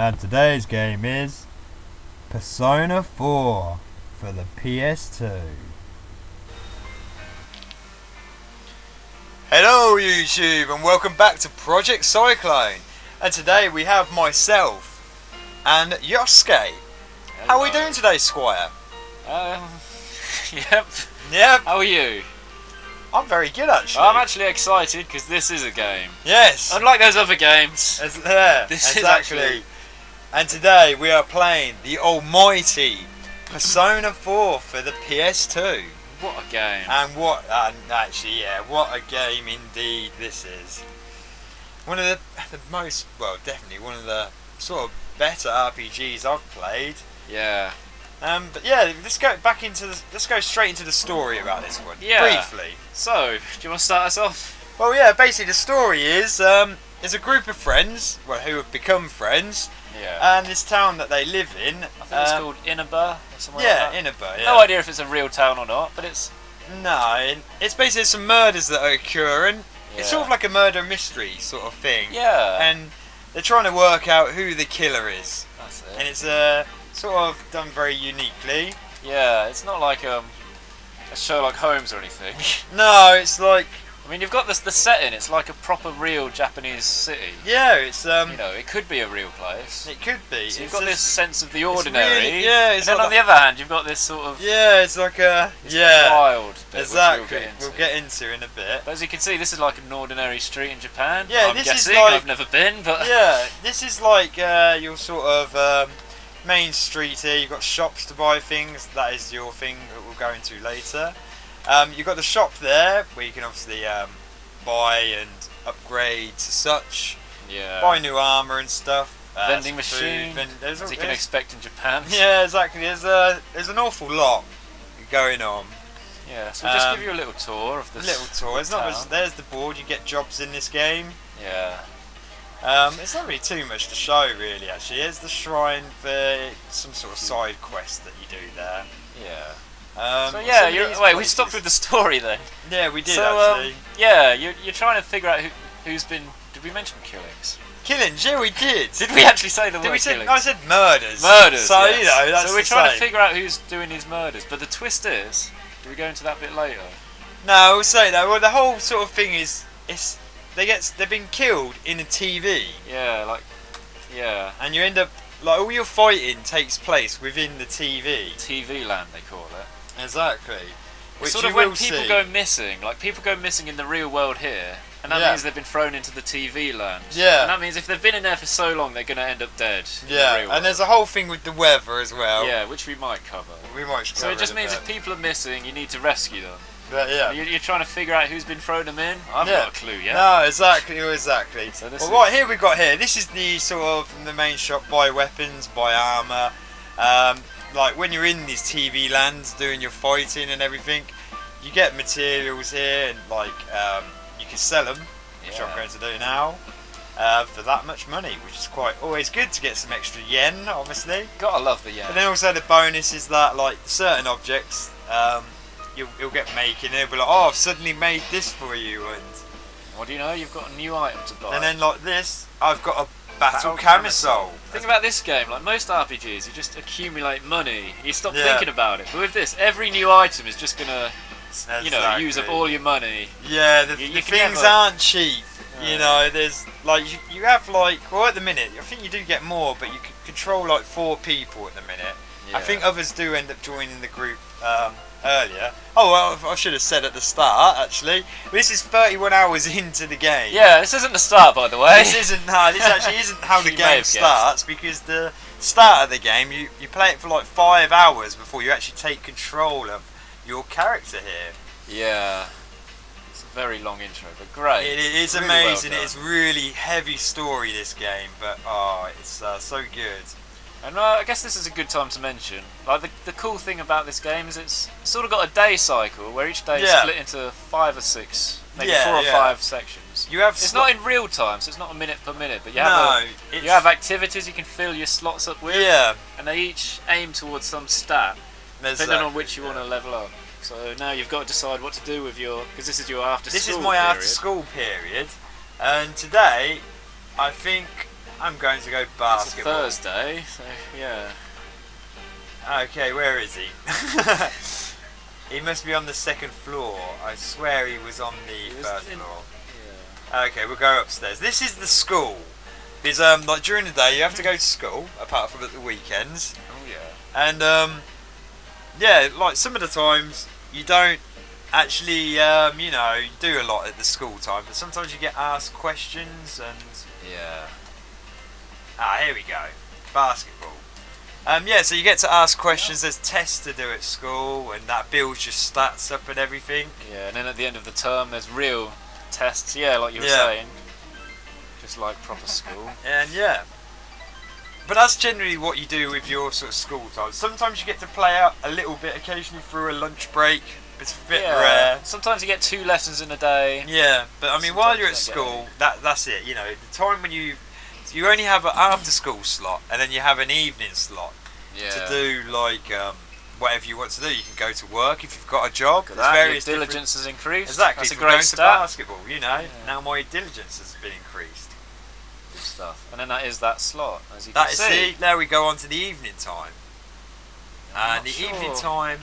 And today's game is Persona 4 for the PS2. Hello YouTube and welcome back to Project Cyclone. And today we have myself and Yosuke. How are we doing today, Squire? Yep. How are you? I'm very good actually. I'm actually excited because this is a game. Yes. Unlike those other games. This is actually. And today we are playing the almighty Persona 4 for the PS2. What a game. And what a game indeed this is. One of the most, well, definitely one of the sort of better RPGs I've played. Yeah. But yeah, let's go straight into the story about this one. Yeah. Briefly. So, do you want to start us off? Well, yeah, basically the story is there's a group of friends, who have become friends. Yeah. And this town that they live in, I think it's called Inaba or something yeah, like that. Inaba, yeah. No idea if it's a real town or not, but it's... No, it's basically some murders that are occurring. Yeah. It's sort of like a murder mystery sort of thing. Yeah. And they're trying to work out who the killer is. That's it. And it's sort of done very uniquely. Yeah, it's not like a Sherlock Holmes or anything. No, it's like... I mean, you've got the setting, it's like a proper real Japanese city. Yeah, it's... you know, it could be a real place. It could be. So you've got this sense of the ordinary. Really, yeah, and then on the other hand, you've got this sort of... Yeah, it's like a... Yeah. Wild bit, exactly. Which we'll get into in a bit. But as you can see, this is like an ordinary street in Japan. Yeah, I'm this guessing. is like... I've never been, but... Yeah, this is like your sort of main street here. You've got shops to buy things. That is your thing that we'll go into later. You've got the shop there where you can obviously buy and upgrade to such. Yeah. Buy new armour and stuff. Vending machine, as you can expect in Japan. Yeah, exactly. There's an awful lot going on. Yeah, so we'll just give you a little tour of this. Little tour. It's not much, there's the board. You get jobs in this game. Yeah. It's not really too much to show, really. Actually, here's the shrine for some sort of side quest that you do there. Yeah. So yeah, we stopped with the story then. Yeah, we did actually. Yeah, you're trying to figure out who's been. Did we mention killings? Killings, yeah, we did. Did we actually say the word killings? I said murders. Murders. So yes. you know, that's so we're trying to figure out who's doing these murders. But the twist is, do we go into that bit later? No, we'll say that. Well, the whole sort of thing is, they've been killed in a TV. Yeah, yeah. And you end up all your fighting takes place within the TV. TV land, they call it. Exactly. Which sort of when people go missing, like people go missing in the real world here, and that means they've been thrown into the TV land. Yeah. And that means if they've been in there for so long, they're going to end up dead. Yeah, and there's a whole thing with the weather as well. Yeah, which we might cover. So it just means if people are missing, you need to rescue them. Yeah. You're trying to figure out who's been thrown them in. I've got a clue yet. No, exactly. So right here we got here. This is the sort of the main shop. Buy weapons, buy armor. Like when you're in these TV lands doing your fighting and everything, you get materials here and you can sell them, which I'm going to do now, for that much money, which is always good to get some extra yen, obviously. Gotta love the yen. But then also the bonus is that certain objects, you'll get making. They'll be like, oh, I've suddenly made this for you, and what do you know? You've got a new item to buy. And then like this, I've got a battle camisole. Think about this game, like most RPGs, you just accumulate money, you stop thinking about it. But with this, every new item is just gonna, use up all your money. Yeah, the things aren't cheap. You know, there's you have well at the minute, I think you do get more, but you can control 4 people at the minute. Yeah. I think others do end up joining the group earlier. Oh well, I should have said at the start actually. This is 31 hours into the game. Yeah, this isn't the start, by the way. This actually isn't how the game starts, because the start of the game you play it for 5 hours before you actually take control of your character here. Yeah. It's a very long intro, but great. It is really amazing. Well, it's really heavy story, this game, but it's so good. And I guess this is a good time to mention, the cool thing about this game is it's sort of got a day cycle where each day is split into 5 or 6, maybe 4 or 5 sections. It's not in real time, so it's not a minute per minute, but you have activities you can fill your slots up with, and they each aim towards some stat, depending on which you want to level up. So now you've got to decide what to do with because this is your after school period. This is my after school period, and today I think I'm going to go basketball. It's a Thursday, so yeah. Okay, where is he? He must be on the second floor. I swear he was on the first floor. Yeah. Okay, we'll go upstairs. This is the school. Because like during the day you have to go to school, apart from at the weekends. Oh yeah. And yeah, like some of the times you don't actually you know, do a lot at the school time, but sometimes you get asked questions and yeah. Here we go. Basketball. Yeah, so you get to ask questions. There's tests to do at school, and that builds your stats up and everything. Yeah, and then at the end of the term, there's real tests. Yeah, like you were saying, just like proper school. And yeah, but that's generally what you do with your sort of school time. Sometimes you get to play out a little bit occasionally through a lunch break. It's a bit rare. Sometimes you get 2 lessons in a day. Yeah, but I mean, while you're at school, that's it. You know, the time when you only have an after-school slot, and then you have an evening slot to do like whatever you want to do. You can go to work if you've got a job. Your diligence has increased. Exactly. That's a great great going stat. to basketball, you know, now my diligence has been increased. Good stuff. And then that is that slot, as you can see. That is it. Now we go on to the evening time. And the evening time,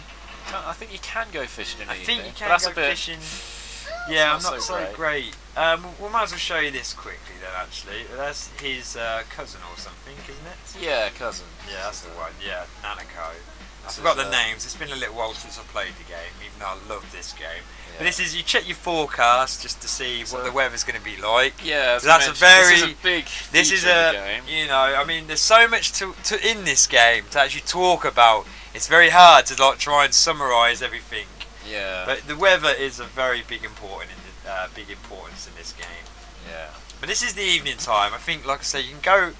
I think you can go fishing in the evening. I think you can go fishing. Yeah, I'm not so great. We might as well show you this quickly then, actually. That's his cousin or something, isn't it? Yeah, cousin. Yeah, that's the one. Yeah, Nanako. I forgot the names. It's been a little while since I played the game, even though I love this game. Yeah. But this is, you check your forecast just to see what the weather's going to be like. Yeah, that's a very. This is a big. This is a game. You know, I mean, there's so much to in this game to actually talk about. It's very hard to like try and summarise everything. Yeah. But the weather is a very big importance in this game. Yeah. But this is the evening time. I think, like I say, you can go.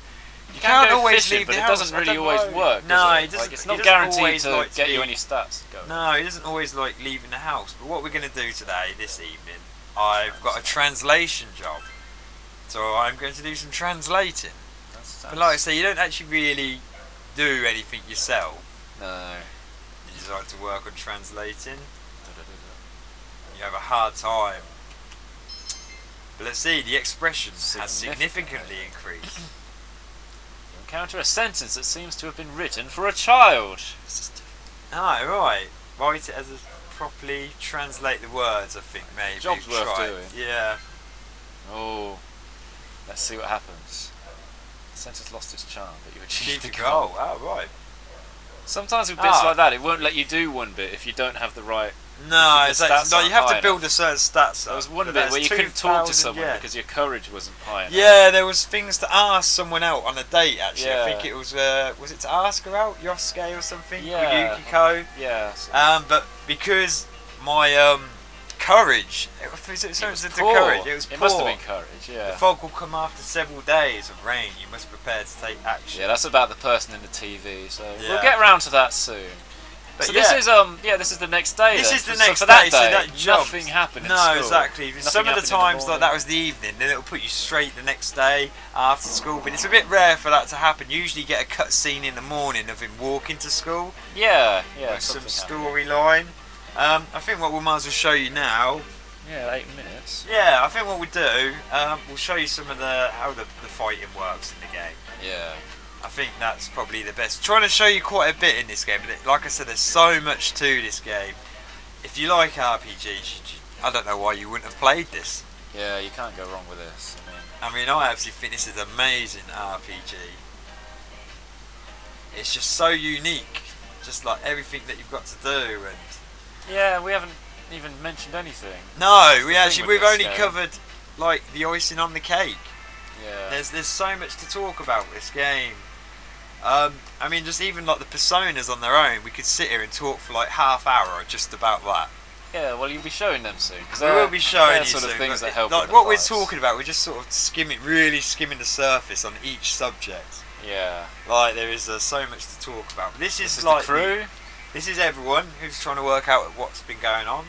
You can't always leave the house. But it doesn't really always work. No, it doesn't. Like, it's not guaranteed to get you any stats. No, it doesn't always like leaving the house. But what we're going to do today, this evening, I've got a translation job. So I'm going to do some translating. But like I say, you don't actually really do anything yourself. No. You just like to work on translating. You have a hard time. But let's see, the expression has significantly increased. You encounter a sentence that seems to have been written for a child. Ah, right. Write it as properly translate the words, I think, maybe. Job's worth doing. Yeah. Oh. Let's see what happens. The sentence lost its charm, but you achieved the goal. Oh, right. Sometimes with bits like that, it won't let you do one bit if you don't have the right. No, it's like, no, you have to build a certain stats up. There was one bit where you couldn't talk to someone because your courage wasn't high enough. Yeah, there was things to ask someone out on a date, actually. Yeah. I think it was it to ask her out, Yosuke or something? Yeah. Or Yukiko? Yeah. But because my courage, it was poor. It must have been courage, yeah. The fog will come after several days of rain. You must prepare to take action. Yeah, that's about the person in the TV, so we'll get around to that soon. But so this is this is the next day. This is the next day. So that nothing happened. No, in school. Exactly. Some of the times like that was the evening, then it'll put you straight the next day after school. But it's a bit rare for that to happen. Usually, you get a cut scene in the morning of him walking to school. Yeah. With some storyline. I think what we might as well show you now. Yeah, 8 minutes. Yeah, I think what we do, we'll show you some of how the fighting works in the game. Yeah. I think that's probably the best. Trying to show you quite a bit in this game, but like I said, there's so much to this game. If you like RPGs, I don't know why you wouldn't have played this. Yeah, you can't go wrong with this. I actually think this is an amazing RPG. It's just so unique, just like everything that you've got to do, and yeah, we haven't even mentioned anything. No, we've only covered like the icing on the cake. Yeah. There's so much to talk about with this game. I mean, just even like the personas on their own, we could sit here and talk for like half hour just about that. Yeah, well, you'll be showing them soon. We will be showing you sort of soon. Things that help. Like what we're talking about, we're just sort of really skimming the surface on each subject. Yeah. Like there is so much to talk about. This is like the crew. This is everyone who's trying to work out what's been going on.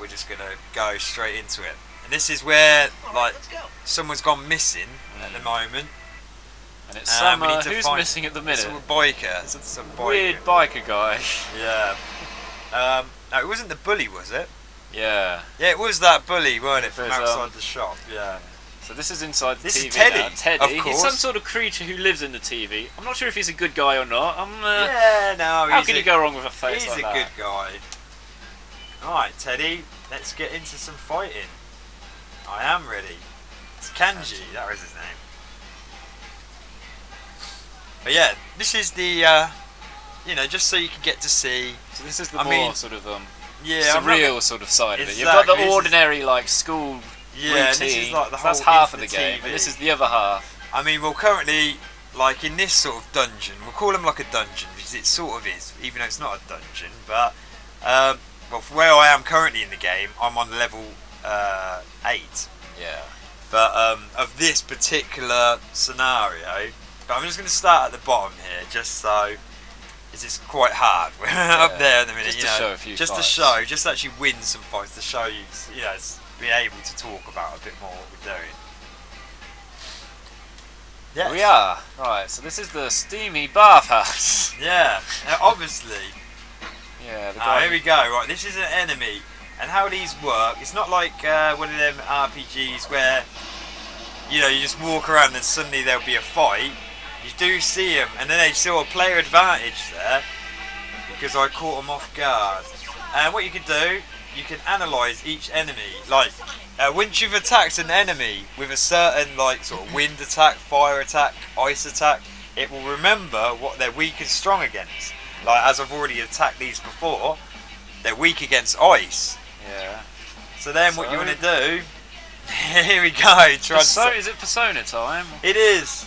We're just gonna go straight into it. And this is where like someone's gone missing at the moment. And it's summer. Who's missing at the minute? It's a biker. It's some biker. Weird biker guy. Yeah. No, it wasn't the bully, was it? Yeah. Yeah, it was that bully, weren't it, from outside the shop? Yeah. So this is inside the this TV is Teddy, now. Teddy. of course. He's some sort of creature who lives in the TV. I'm not sure if he's a good guy or not. How can you go wrong with a face like that? He's a good guy. Alright, Teddy, let's get into some fighting. I am ready. It's Kanji, that was his name. But yeah, this is the, just so you can get to see. So this is the sort of yeah, surreal sort of side of it. You've got the ordinary school routine. This is like the whole that's half of the game, and this is the other half. I mean, well, currently, like in this sort of dungeon, we'll call them like a dungeon because it sort of is, even though it's not a dungeon. But well, for where I am currently in the game, I'm on level 8. Yeah. But of this particular scenario, but I'm just going to start at the bottom here, just so. It's quite hard. We're up there in the minute, just to show a few just fights. to show, just to actually win some fights, to show you, be able to talk about a bit more what we're doing. Yes. We are right. So this is the steamy bathhouse. Yeah, obviously. Yeah. Here we go. Right, this is an enemy, and how these work. It's not like one of them RPGs where you just walk around and suddenly there'll be a fight. You do see them, and then they saw a player advantage there because I caught them off guard. And what you can do, you can analyse each enemy. Like once you've attacked an enemy with a certain sort of wind attack, fire attack, ice attack, it will remember what they're weak and strong against. Like as I've already attacked these before, they're weak against ice. Yeah. So then what you want to do? Here we go. Is it Persona time? It is.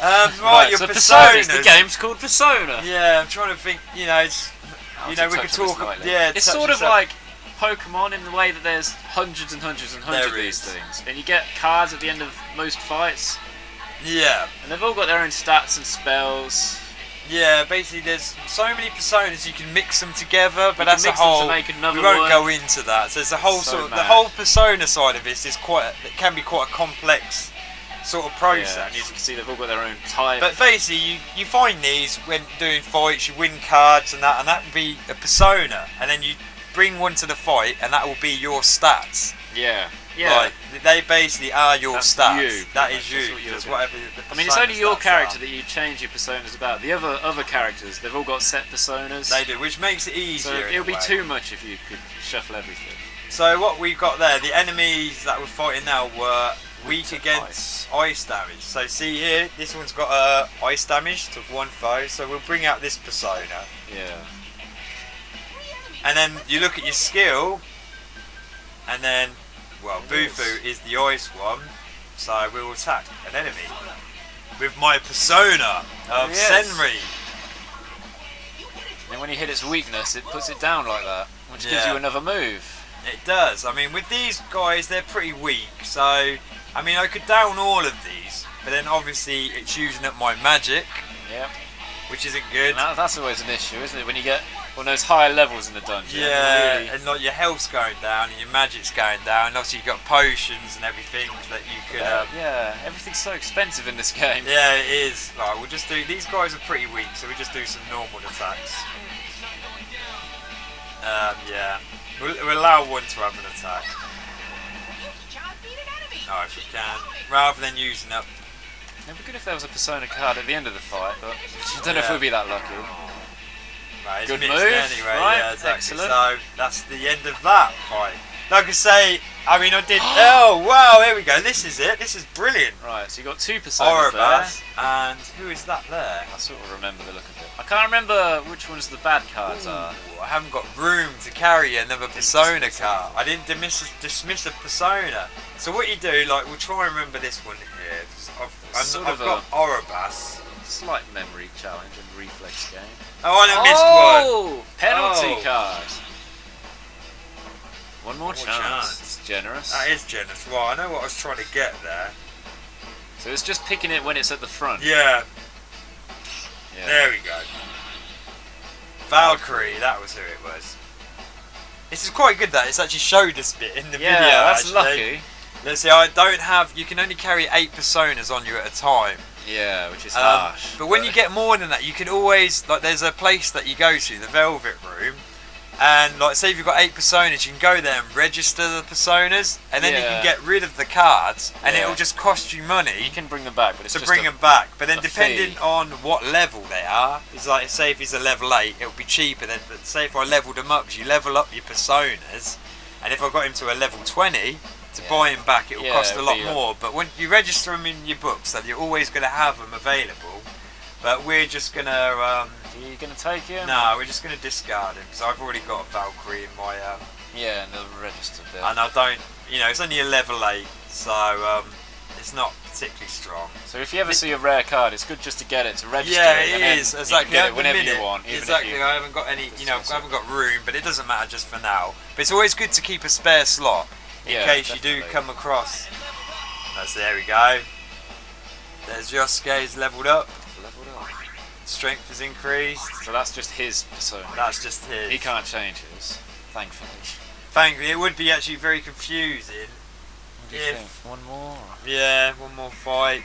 Right, your so personas. The game's called Persona. Yeah, I'm trying to think. We could talk. Yeah, it's sort of like Pokemon in the way that there's hundreds and hundreds and hundreds of these things, and you get cards at the end of most fights. Yeah. And they've all got their own stats and spells. Yeah, basically there's so many personas you can mix them together, but that's a whole. We won't go into that. So it's a whole the whole persona side of this is it can be quite a complex sort of process. Yeah, and as you can see, they've all got their own type. But basically, you find these when doing fights, you win cards and that would be a persona, and then you bring one to the fight, and that will be your stats. Yeah. Like, they basically are your stats. You. That is you. That's whatever. I mean, it's only your character that you change your personas about. The other characters, they've all got set personas. They do, which makes it easier. So it'll be too much if you could shuffle everything. So what we've got there, the enemies that we're fighting now were weak against ice damage. So see here, this one's got ice damage to one foe. So we'll bring out this persona. Yeah. And then you look at your skill, and then, well, Bufu is the ice one, so we will attack an enemy with my persona of Senri. And when you hit its weakness, it puts it down like that, which gives you another move. It does. I mean, with these guys, they're pretty weak, so, I mean, I could down all of these, but then obviously it's using up my magic, which isn't good. And that's always an issue, isn't it, when you get on those higher levels in the dungeon? Yeah, and like your health's going down and your magic's going down, and obviously you've got potions and everything that you could... yeah, everything's so expensive in this game. Yeah, it is. Right, we'll just do... These guys are pretty weak, so we'll just do some normal attacks. Yeah. We'll allow one to have an attack. Oh, if you can. Rather than using up... It'd be good if there was a Persona card at the end of the fight, but I don't know if we'll be that lucky. Right, good move, anyway. right? Yeah, exactly. Excellent. So that's the end of that fight. Like I say, I mean, I did. Oh wow, here we go. This is it. This is brilliant. Right, so you got two personas there. And who is that there? I sort of remember the look of it. I can't remember which ones the bad cards are. I haven't got room to carry another persona card. I didn't dismiss a persona. So what you do, like, we'll try and remember this one here. I've got Orobas. Slight memory challenge and reflex game. Oh, I missed one. Penalty card. One more chance. It's generous. That is generous. Well, I know what I was trying to get there. So it's just picking it when it's at the front. Yeah. There we go. Valkyrie, that was who it was. This is quite good that it's actually showed this bit in the video. Yeah, that's lucky. Let's see, I don't have... You can only carry 8 personas on you at a time. Yeah, which is harsh. But when you get more than that, you can always... Like, there's a place that you go to, the Velvet Room, And like, say if you've got 8 personas, you can go there and register the personas, and then you can get rid of the cards, and it'll just cost you money. You can bring them back, but it's to just bring them back. But then depending fee. on what level they are, it's like, say if he's a level 8, it'll be cheaper. Then, but say if I leveled him up, 'cause you level up your personas, and if I got him to a level 20, to buy him back, it'll cost a lot more. But when you register them in your books, then you're always going to have them available. But we're just going to. Are you going to take him? No, we're just going to discard him because I've already got a Valkyrie in my. Yeah, in the registered bit. And I don't. It's only a level 8, so it's not particularly strong. So if you ever see a rare card, it's good just to get it to register. Yeah, it is exactly. You can get it whenever you want. Exactly. I haven't got any. I haven't got room, but it doesn't matter just for now. But it's always good to keep a spare slot in case you do come across. There we go. There's Yosuke, he's leveled up. Strength is increased. So that's just his persona. That's just his. He can't change his, thankfully. Thankfully, it would be actually very confusing. What do you think? One more? Yeah, one more fight.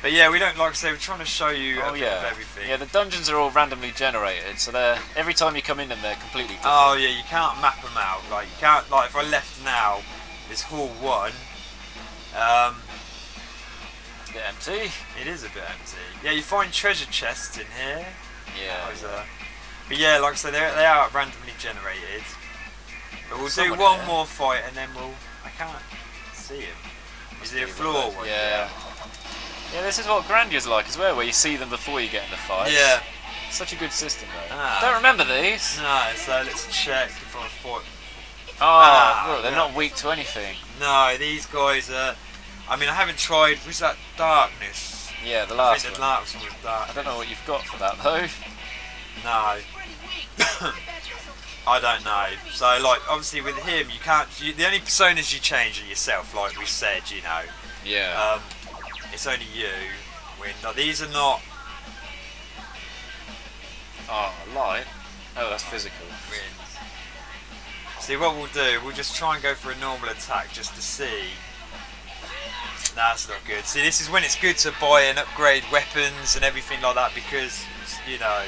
But yeah, we don't, like I say, we're trying to show you a bit of everything. Yeah, the dungeons are all randomly generated, so every time you come in them, they're completely different. Oh yeah, you can't map them out. Like, you can't, like, if I left now, this hall 1, it's a bit empty. It is a bit empty. Yeah, you find treasure chests in here. Yeah. But yeah, like I said, they are randomly generated. But we'll do one more fight and then I can't see him. Is it a floor one? Yeah. Yeah, this is what Grandia's like as well, where you see them before you get in the fight. Yeah. Such a good system though. Don't remember these. No, so let's check if I fought. Oh, they're not weak to anything. No, these guys are. I mean, I haven't tried. Was that darkness? Yeah, the last one. The last one was darkness. I don't know what you've got for that though. No. I don't know. So, like, obviously with him, you can't. The only personas you change are yourself, like we said. Yeah. It's only you. These are not. Oh, light. Oh, that's physical. See, what we'll do, we'll just try and go for a normal attack just to see. That's not good. See, this is when it's good to buy and upgrade weapons and everything like that because, Yeah.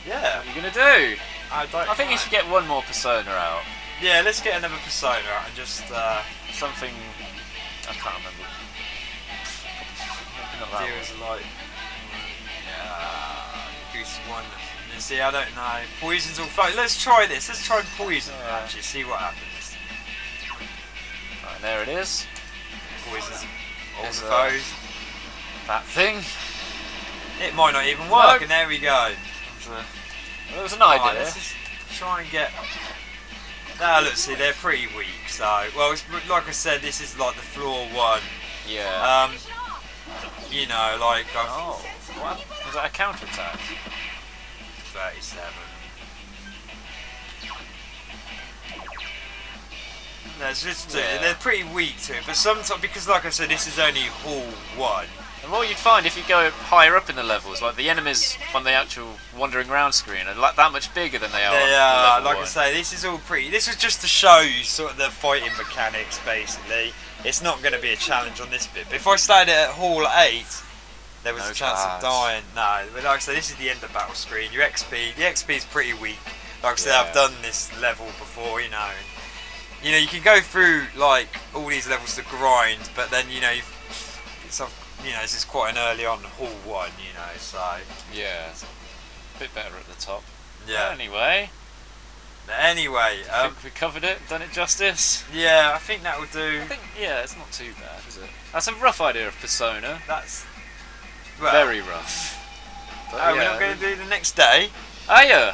Yeah. What are you gonna do? I think you should get one more persona out. Yeah, let's get another persona out and just something. I can't remember. Not that like Goose one. You see, I don't know. Poison's all fine. Let's try this. Let's try poison. Actually, see what happens. Right, there it is. Poison's all foes. That thing. It might not even work, and there we go. There was an idea. Right, let's just try and get. Now look, see, they're pretty weak. So, well, it's, like I said, this is like the floor 1. Yeah. Like. What? Was that a counter attack? 37. No, it's just they're pretty weak to it, but sometimes because, like I said, this is only hall 1. And what you'd find if you go higher up in the levels, like the enemies on the actual wandering around screen are like that much bigger than they are. Yeah, like I say, this is all pretty. This was just to show you sort of the fighting mechanics, basically. It's not going to be a challenge on this bit. But if I started at hall 8, there was a chance of dying. No, but like I say, this is the end of battle screen. Your XP, the XP is pretty weak. Like I said, I've done this level before, you can go through like all these levels to grind, but then this is quite an early on hall 1, so yeah, it's a bit better at the top. Yeah. But anyway, I think we covered it, done it justice. Yeah, I think that will do. It's not too bad, is it? That's a rough idea of persona. That's very rough. But we're not going to do the next day. Are you?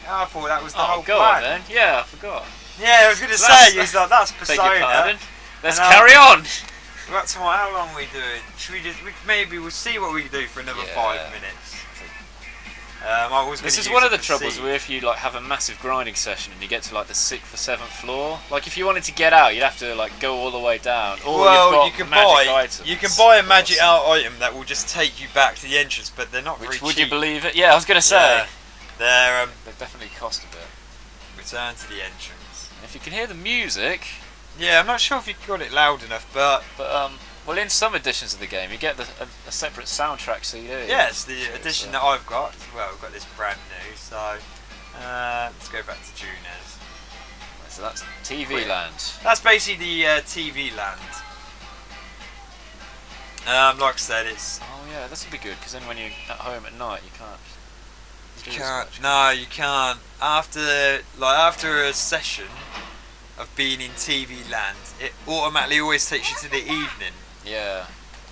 I thought that was the whole plan. Go on then. Yeah, I forgot. Yeah, I was going to say, that's persona. Let's carry on. That's how long are we doing? Should we just maybe we'll see what we can do for another 5 minutes. This is one of the troubles with if you like have a massive grinding session and you get to like the 6th or 7th floor. Like if you wanted to get out, you'd have to like go all the way down. Or well, you've got magic items. You can buy a magic item that will just take you back to the entrance, but they're not very cheap. Would you believe it? Yeah, I was going to say. Yeah, they definitely cost a bit. Return to the entrance. And if you can hear the music. Yeah, I'm not sure if you got it loud enough, but well, in some editions of the game, you get a separate soundtrack CD. Yes, the edition that I've got. Well, I've got this brand new, so. Let's go back to Junes. So that's TV Land. That's basically the TV Land. Like I said, it's... Oh yeah, this would be good, because then when you're at home at night, you can't... No, you can't. After a session of being in TV Land, it automatically always takes you to the evening. Yeah.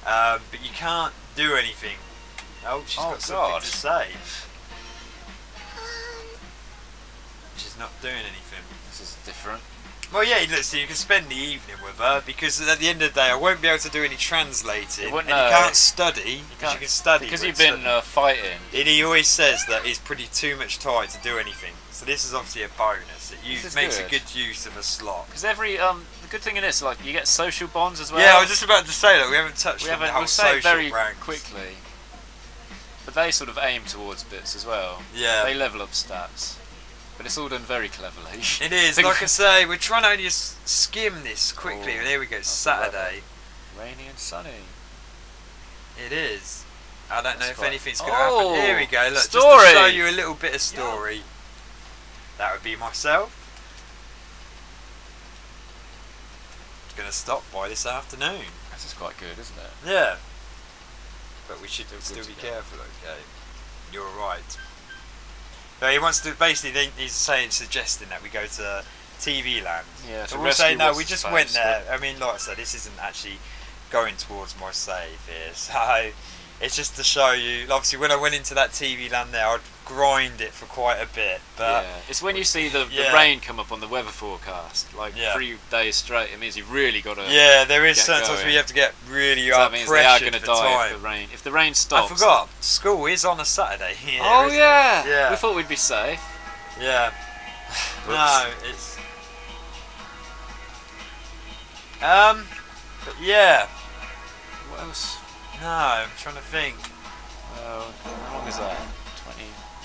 But you can't do anything. Oh, she's got something to say. She's not doing anything. This is different. Well, yeah, look, so you can spend the evening with her, because at the end of the day I won't be able to do any translating, and you can't study, because you can study. Because you've been fighting. He always says that it's pretty too much time to do anything, so this is obviously a bonus. It makes a good use of a slot. Because the good thing in this, like, you get social bonds as well. Yeah, I was just about to say that, we haven't touched on the whole social very ranks. quickly. But they sort of aim towards bits as well. Yeah. They level up stats. But it's all done very cleverly. It is, like I say, we're trying to only just skim this quickly, and here we go, Saturday. Rainy and sunny. It is. I don't know if anything's going to happen. Here we go, look, story. just to show you a little bit of story. Yeah. That would be myself. It's going to stop by this afternoon. This is quite good, isn't it? Yeah. But we should still be careful, okay? You're right. So he wants to he's suggesting that we go to TV Land. Yeah. So we'll say no. We just went there. I mean, like I said, this isn't actually going towards my save here. So it's just to show you. Obviously, when I went into that TV Land there, I'd grind it for quite a bit. But yeah. It's when you see the rain come up on the weather forecast, like 3 days straight. It means you've really got to. Yeah, there is sometimes where you have to get really up pressure. They are going to die if the rain. If the rain stops. I forgot. School is on a Saturday here. Oh yeah. Yeah. We thought we'd be safe. Yeah. No, it's. But yeah. What else? No, I'm trying to think. How long is that?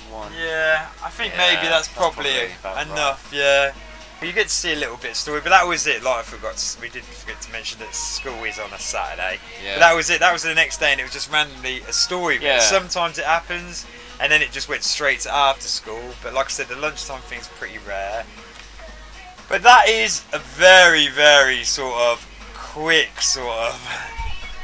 21. Yeah, I think maybe that's probably enough. Right. Yeah, but you get to see a little bit of story, but that was it. Like we did forget to mention that school is on a Saturday. Yeah. But that was it. That was the next day, and it was just randomly a story. Yeah. Sometimes it happens, and then it just went straight to after school. But like I said, the lunchtime thing's pretty rare. But that is a very, very sort of quick sort of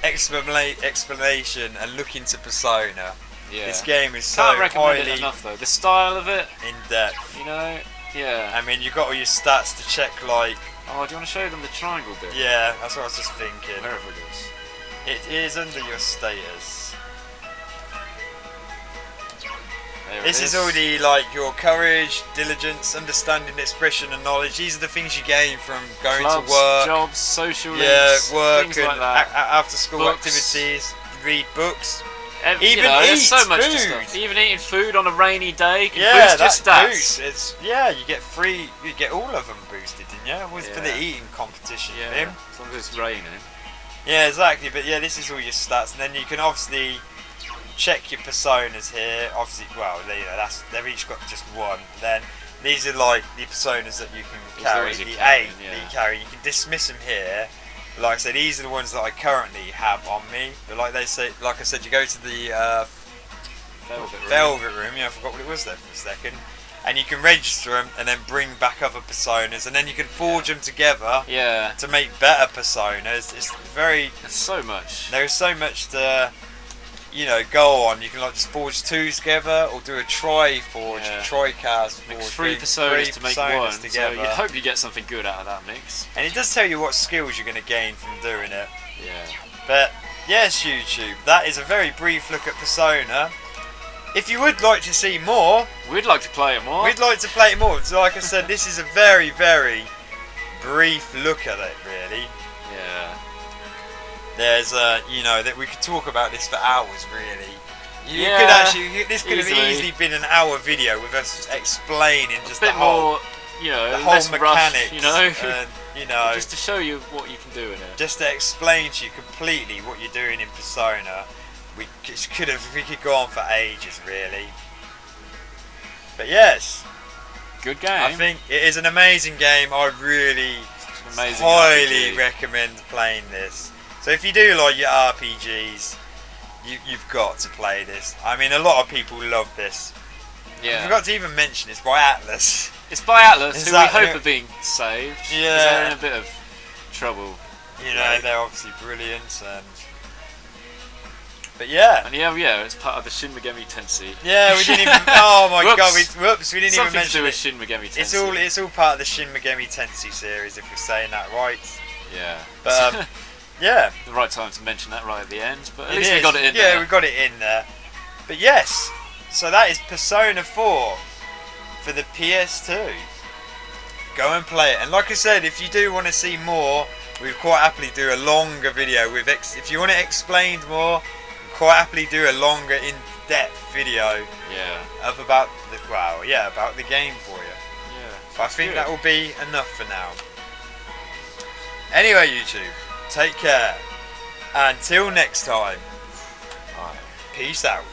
explanation and look into Persona. Yeah. This game is so highly enough though. The style of it, in depth. You know, yeah. I mean, you've got all your stats to check. Like, oh, do you want to show them the triangle bit? Yeah, that's what I was just thinking. Wherever it is. It is under your status. This is all the your courage, diligence, understanding, expression, and knowledge. These are the things you gain from going Clubs, to work, jobs, social links, work, things and like that. After school activities. Read books. Even eat there's so much stuff. Even eating food on a rainy day can boost your stats. It's you get free. You get all of them boosted, didn't you? It was for the eating competition thing. As long as it's raining. Yeah, exactly. But yeah, this is all your stats, and then you can obviously check your personas here. Obviously, well, they've each got just one. Then these are like the personas that you can carry, the 8 that you carry. You can dismiss them here. Like I said, these are the ones that I currently have on me. But like I said, you go to the Velvet Room. Yeah, I forgot what it was there for a second. And you can register them and then bring back other personas, and then you can forge them together. Yeah. To make better personas. There's so much. There is so much to go on. You can just forge 2 together, or do a tri-forge, tri-cast forge. Mix 3 personas to make one. Together. So you hope you get something good out of that mix. And it does tell you what skills you're going to gain from doing it. Yeah. But yes, YouTube, that is a very brief look at Persona. If you would like to see more, we'd like to play it more. We'd like to play it more. So, like I said, this is a very, very brief look at it, really. Yeah. There's that we could talk about this for hours, really. This could have easily been an hour video with us explaining just the whole mechanics, and, just to show you what you can do in it. Just to explain to you completely what you're doing in Persona. We could go on for ages, really. But yes, good game. I think it is an amazing game. I really highly recommend playing this. So if you do like your RPGs, you've got to play this. I mean, a lot of people love this. Yeah. I forgot to even mention it's by Atlas. It's by Atlas, who we hope are being saved. Yeah. They're in a bit of trouble. You know, they're obviously brilliant but yeah. And yeah, it's part of the Shin Megami Tensei. Yeah, we didn't even. Oh my god, we didn't even mention Something to do with it. Shin Megami Tensei. It's all part of the Shin Megami Tensei series, if we're saying that right. Yeah. But yeah. The right time to mention that right at the end, but at least we got it in there. there. We got it in there. But yes, so that is Persona 4 for the PS2. Go and play it. And like I said, if you do want to see more, we'd quite happily do a longer video with if you want it explained more, we'd quite happily do a longer in-depth video. Yeah. About the game for you. Yeah. But I think that will be enough for now. Anyway, YouTube, take care. Until next time. Bye. Peace out.